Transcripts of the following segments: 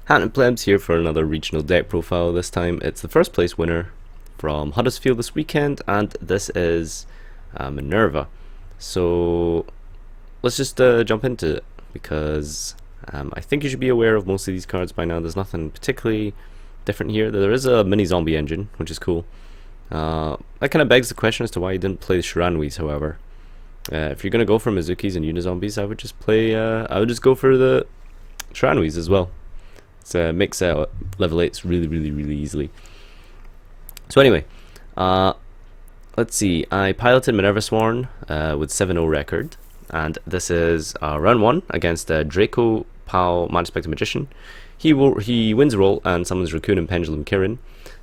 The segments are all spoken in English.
Hat and Plebs here for another regional deck profile. This time it's the first place winner from Huddersfield this weekend, and this is Minerva. So let's just jump into it, because I think you should be aware of most of these cards by now. There's nothing particularly different here. There is a mini zombie engine, which is cool. That kind of begs the question as to why you didn't play the Shiranwis, however. If you're going to go for Mizukis and Unizombies, I would just play, I would just go for the Shiranwis as well. It makes level 8s really easily. So anyway, let's see. I piloted Minerva Lightsworn with 7-0 record, and this is round 1 against Draco Pal Magic Magician. He wins a roll and summons Raccoon and Pendulum Kirin.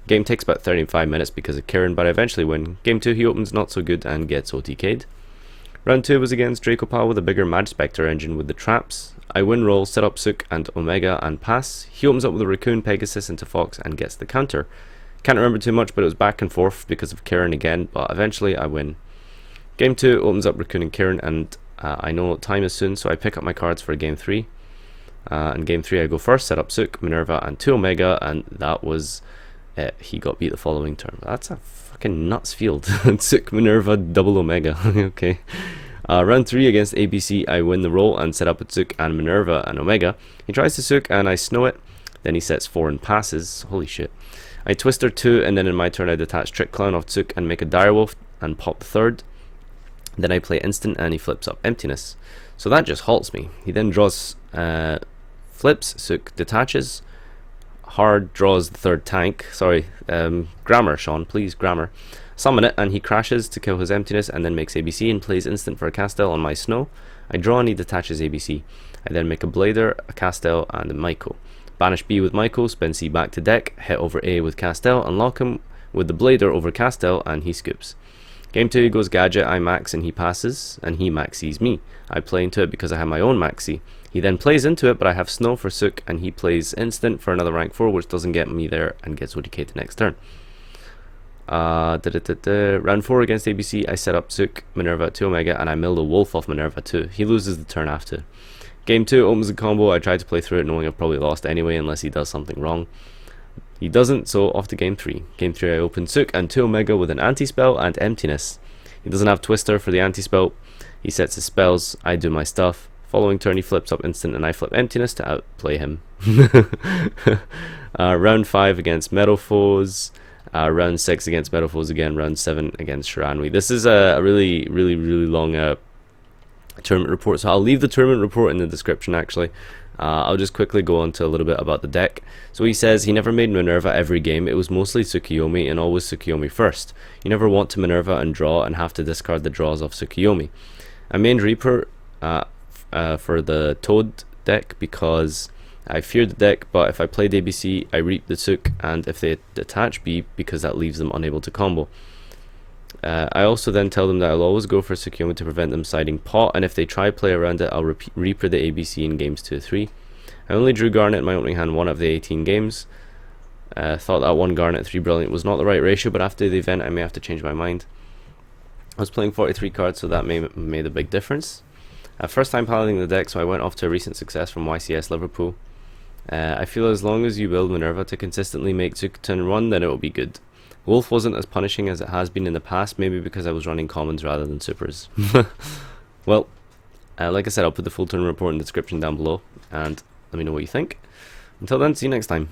Game takes about 35 minutes because of Kirin, but I eventually win. Game 2 he opens not so good and gets OTK'd. Round 2 was against Draco Pal with a bigger Magispector engine with the traps. I win roll, set up Sook and Omega and pass. He opens up with a Raccoon, Pegasus into Fox and gets the counter. Can't remember too much, but it was back and forth because of Kirin again, but eventually I win. Game 2 opens up Raccoon and Kirin, and I know time is soon, so I pick up my cards for Game 3. In Game 3 I go first, set up Sook, Minerva and 2 Omega, and that was it. He got beat the following turn. That's a fucking nuts field. Sook, Minerva, double Omega. Okay. Round 3 against ABC, I win the roll and set up with Sook and Minerva and Omega. He tries to Sook and I snow it. Then he sets 4 and passes. Holy shit. I Twister 2, and then in my turn I detach Trick Clown off Sook and make a Direwolf and pop the third. Then I play instant and he flips up Emptiness. So that just halts me. He then draws, flips, Sook detaches. Hard draws the third tank. Sorry, grammar, Sean, please, grammar. Summon it, and he crashes to kill his Emptiness, and then makes ABC and plays instant for a Castel on my Snow. I draw and he detaches ABC. I then make a Blader, a Castel, and a Myco. Banish B with Myco, spin C back to deck, hit over A with Castel, unlock him with the Blader over Castel, and he scoops. Game 2 he goes Gadget, I max and he passes, and he maxes me. I play into it because I have my own maxi. He then plays into it, but I have Snow for Sook, and he plays instant for another rank 4, which doesn't get me there, and gets ODK'd the next turn. Round 4 against ABC, I set up Sook, Minerva, 2 Omega, and I mill the Wolf off Minerva too. He loses the turn after. Game 2 opens the combo. I try to play through it knowing I've probably lost anyway unless he does something wrong. He doesn't, so off to Game 3. Game 3 I open Sook and 2 Omega with an anti-spell and Emptiness. He doesn't have Twister for the anti-spell. He sets his spells, I do my stuff. Following turn he flips up instant and I flip Emptiness to outplay him. Round 5 against Meadowfoes. Round 6 against Meadowfoes again. Round 7 against Shiranwi. This is a really long tournament report, so I'll leave the tournament report in the description actually. I'll just quickly go on to a little bit about the deck. So he says he never made Minerva every game. It was mostly Tsukiyomi, and always Tsukiyomi first. You never want to Minerva and draw and have to discard the draws of Tsukiyomi. I made Reaper for the Toad deck because I fear the deck, but if I played ABC, I reap the Sook, and if they detach B, because that leaves them unable to combo. I also then tell them that I'll always go for Tsukiyomi to prevent them siding pot, and if they try play around it, I'll Reaper the ABC in games 2 3. I only drew Garnet in my opening hand 1 of the 18 games. Thought that 1 Garnet 3 Brilliant was not the right ratio, but after the event I may have to change my mind. I was playing 43 cards, so that made a big difference. First time piloting the deck, so I went off to a recent success from YCS Liverpool. I feel as long as you build Minerva to consistently make Sook turn 1, then it will be good. Wolf wasn't as punishing as it has been in the past, maybe because I was running commons rather than supers. Well, like I said, I'll put the full tournament report in the description down below, and let me know what you think. Until then, see you next time.